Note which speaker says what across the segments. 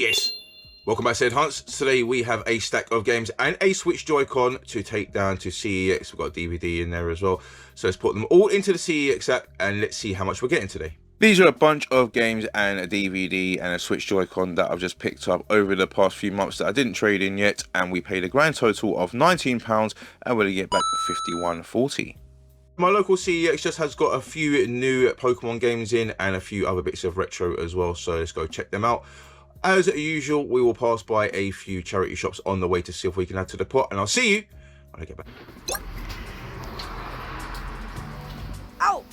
Speaker 1: Yes. Welcome back to Ed Hunts. Today we have a stack of games and a Switch Joy-Con to take down to CEX. We've got a DVD in there as well. So let's put them all into the CEX app and let's see how much we're getting today. These are a bunch of games and a DVD and a Switch Joy-Con that I've just picked up over the past few months that I didn't trade in yet, and we paid a grand total of £19 and we're going to get back £51.40. My local CEX just has got a few new Pokemon games in and a few other bits of retro as well, so let's go check them out. As usual, we will pass by a few charity shops on the way to see if we can add to the pot, and I'll see you when I get back. Ow!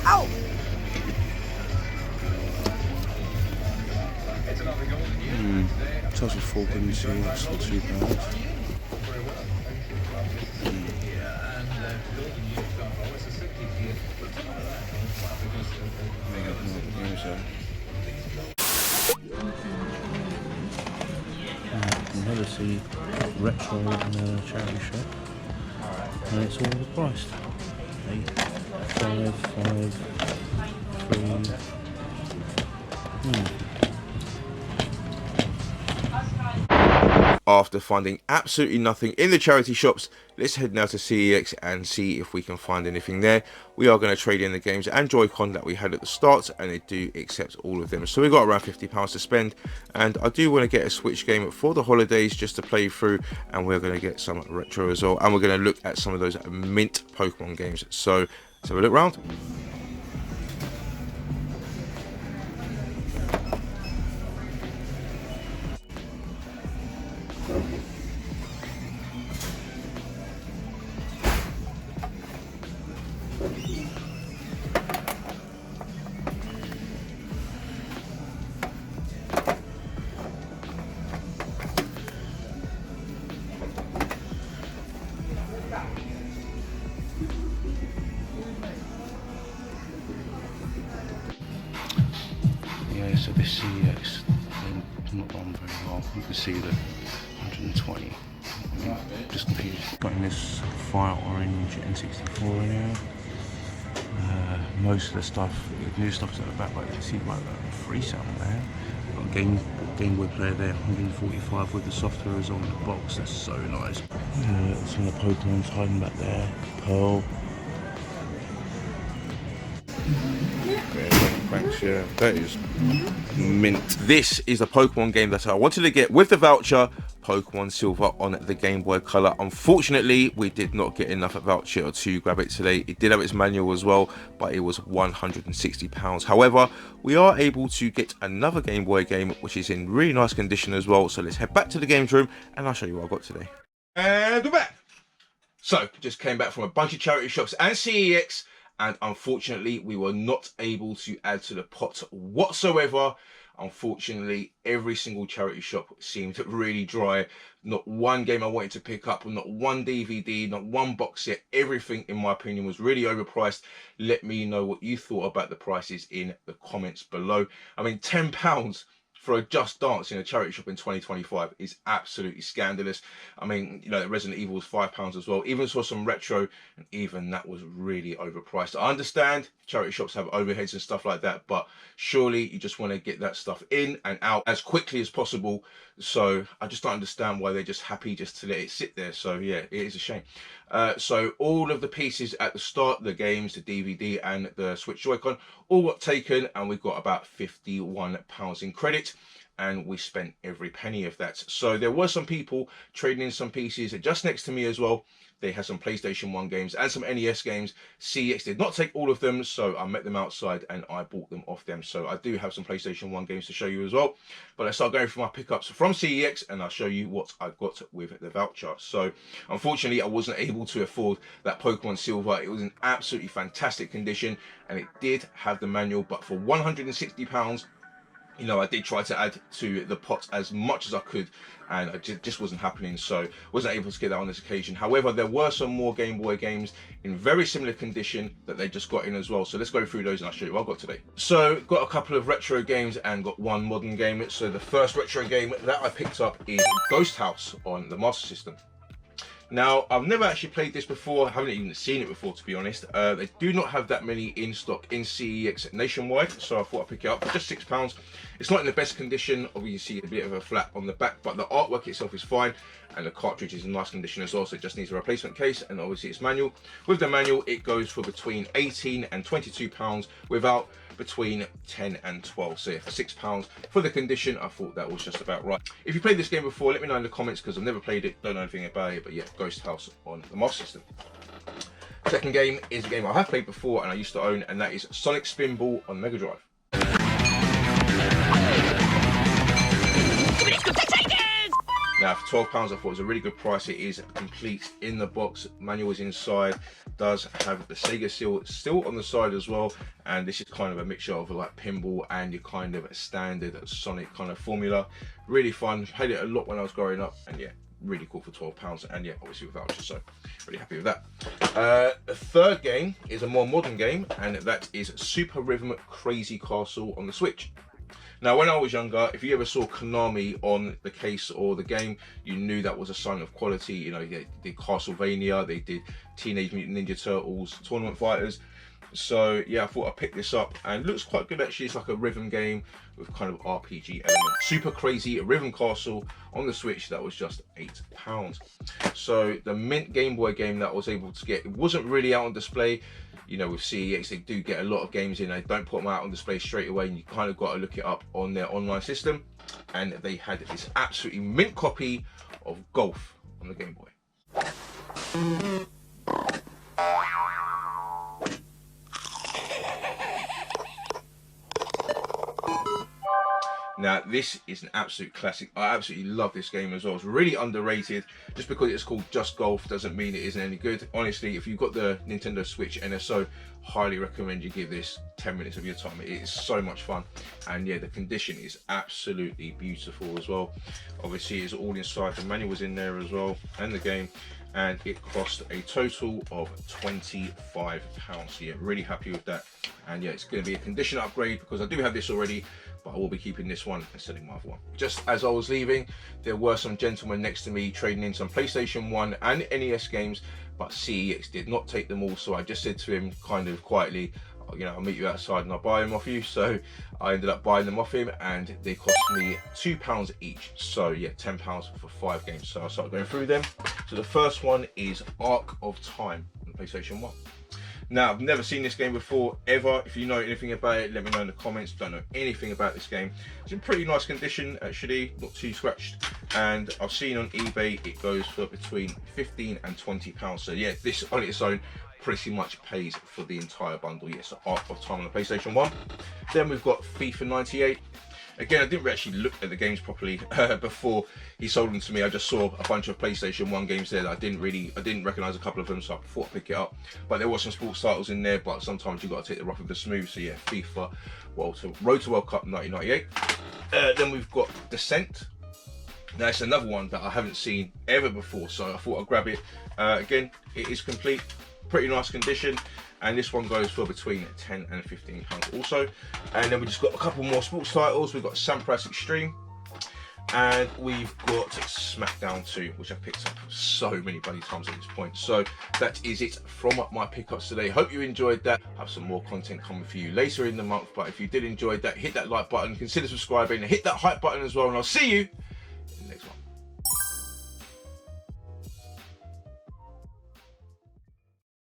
Speaker 1: Ow!
Speaker 2: Total £4 CEX for £2. Another see retro in a charity shop, and it's all overpriced. 8, 5, 5, 3.
Speaker 1: After finding absolutely nothing in the charity shops, let's head now to CEX and see if we can find anything there. We are going to trade in the games and Joy-Con that we had at the start, and they do accept all of them. So we got around £50 to spend, and I do want to get a Switch game for the holidays just to play through, and we're going to get some retro as well, and we're going to look at some of those mint Pokemon games. So let's have a look round.
Speaker 2: Yeah, so this CEX not gone very well. You can see the 120. Just confused. Got in this fire orange N64 in here. Most of the stuff, the new stuff's at the back, but you can see like that free sound there. Got a Game Boy player there, 145 with the software is on the box. That's so nice. Some of the Pokemon's hiding back there. Pearl. Yeah, thanks, yeah. That is mint.
Speaker 1: This is a Pokemon game that I wanted to get with the voucher, Pokemon Silver on the Game Boy Color. Unfortunately, we did not get enough voucher to grab it today. It did have its manual as well, but it was £160. However, we are able to get another Game Boy game, which is in really nice condition as well. So let's head back to the games room and I'll show you what I got today. And we're back. So, just came back from a bunch of charity shops and CEX, and unfortunately, we were not able to add to the pot whatsoever. Unfortunately, every single charity shop seemed really dry. Not one game I wanted to pick up, not one DVD, not one box set. Everything, in my opinion, was really overpriced. Let me know what you thought about the prices in the comments below. I mean, £10 for a Just Dance in a charity shop in 2025 is absolutely scandalous. I mean, you know, Resident Evil was £5 as well. Even saw some retro, and even that was really overpriced. I understand charity shops have overheads and stuff like that, but surely you just want to get that stuff in and out as quickly as possible. So I just don't understand why they're just happy just to let it sit there. So yeah, it is a shame. So all of the pieces at the start, the games, the DVD and the Switch Joy-Con all got taken, and we got about £51 in credit, and we spent every penny of that. So there were some people trading in some pieces just next to me as well. They had some PlayStation 1 games and some NES games. CeX did not take all of them, so I met them outside and I bought them off them. So I do have some PlayStation 1 games to show you as well. But I start going through my pickups from CeX and I'll show you what I got with the voucher. So unfortunately, I wasn't able to afford that Pokemon Silver. It was in absolutely fantastic condition and it did have the manual, but for £160, you know, I did try to add to the pot as much as I could, and it just wasn't happening, so wasn't able to get that on this occasion. However, there were some more Game Boy games in very similar condition that they just got in as well, so let's go through those and I'll show you what I got today. So got a couple of retro games and got one modern game. So the first retro game that I picked up is Ghost House on the Master System. Now, I've never actually played this before, I haven't even seen it before, to be honest. They do not have that many in stock in CeX nationwide, so I thought I'd pick it up for just £6. It's not in the best condition, obviously a bit of a flat on the back, but the artwork itself is fine, and the cartridge is in nice condition as well, so it just needs a replacement case, and obviously it's manual. With the manual, it goes for between £18 and £22, without between 10 and 12, so yeah, for £6 for the condition, I thought that was just about right. If you played this game before, let me know in the comments, because I've never played it, don't know anything about it, but yeah, Ghost House on the Master System. Second game is a game I have played before and I used to own, and that is Sonic Spinball on Mega Drive. Now for £12 I thought it was a really good price. It is complete in the box, manual is inside, does have the Sega seal still on the side as well, and this is kind of a mixture of like pinball and your kind of standard Sonic kind of formula. Really fun, played it a lot when I was growing up, and yeah, really cool for £12, and yeah, obviously with vouchers, so really happy with that. The third game is a more modern game, and that is Super Rhythm Crazy Castle on the Switch. Now, when I was younger, if you ever saw Konami on the case or the game, you knew that was a sign of quality. You know, they did Castlevania, they did Teenage Mutant Ninja Turtles, Tournament Fighters. So yeah, I thought I'd pick this up, and it looks quite good actually. It's like a rhythm game with kind of RPG element. Super Crazy Rhythm Castle on the Switch, that was just £8. So the mint Game Boy game that I was able to get, it wasn't really out on display. You know, with CeX, they do get a lot of games in, they don't put them out on display straight away, and you kind of got to look it up on their online system. And they had this absolutely mint copy of Golf on the Game Boy. Now, this is an absolute classic. I absolutely love this game as well. It's really underrated. Just because it's called Just Golf doesn't mean it isn't any good. Honestly, if you've got the Nintendo Switch NSO, highly recommend you give this 10 minutes of your time. It is so much fun. And yeah, the condition is absolutely beautiful as well. Obviously, it's all inside. The manual was in there as well, and the game. And it cost a total of £25. So yeah, really happy with that. And yeah, it's going to be a condition upgrade because I do have this already, but I will be keeping this one and selling my other one. Just as I was leaving, there were some gentlemen next to me trading in some PlayStation 1 and NES games, but CeX did not take them all. So I just said to him kind of quietly, you know, I'll meet you outside and I'll buy them off you. So I ended up buying them off him, and they cost me £2 each. So yeah, £10 for 5 games. So I'll start going through them. So the first one is Arc of Time on PlayStation 1. Now, I've never seen this game before, ever. If you know anything about it, let me know in the comments. Don't know anything about this game. It's in pretty nice condition, actually, not too scratched. And I've seen on eBay, it goes for between £15 and £20. So yeah, this on its own pretty much pays for the entire bundle. Yes, Art of Time on the PlayStation 1. Then we've got FIFA 98. Again, I didn't actually look at the games properly before he sold them to me. I just saw a bunch of PlayStation 1 games there that I didn't recognise a couple of them, so I thought I'd pick it up. But there was some sports titles in there, but sometimes you've got to take the rough with the smooth. So yeah, FIFA Road to World Cup 1998. Then we've got Descent. Now it's another one that I haven't seen ever before, so I thought I'd grab it. Again, it is complete, pretty nice condition. And this one goes for between £10 and £15 also. And then we just got a couple more sports titles. We've got Sampras Extreme, and we've got SmackDown 2, which I picked up so many bloody times at this point. So that is it from my pickups today. Hope you enjoyed that. I have some more content coming for you later in the month, but if you did enjoy that, hit that like button, consider subscribing, and hit that hype button as well, and I'll see you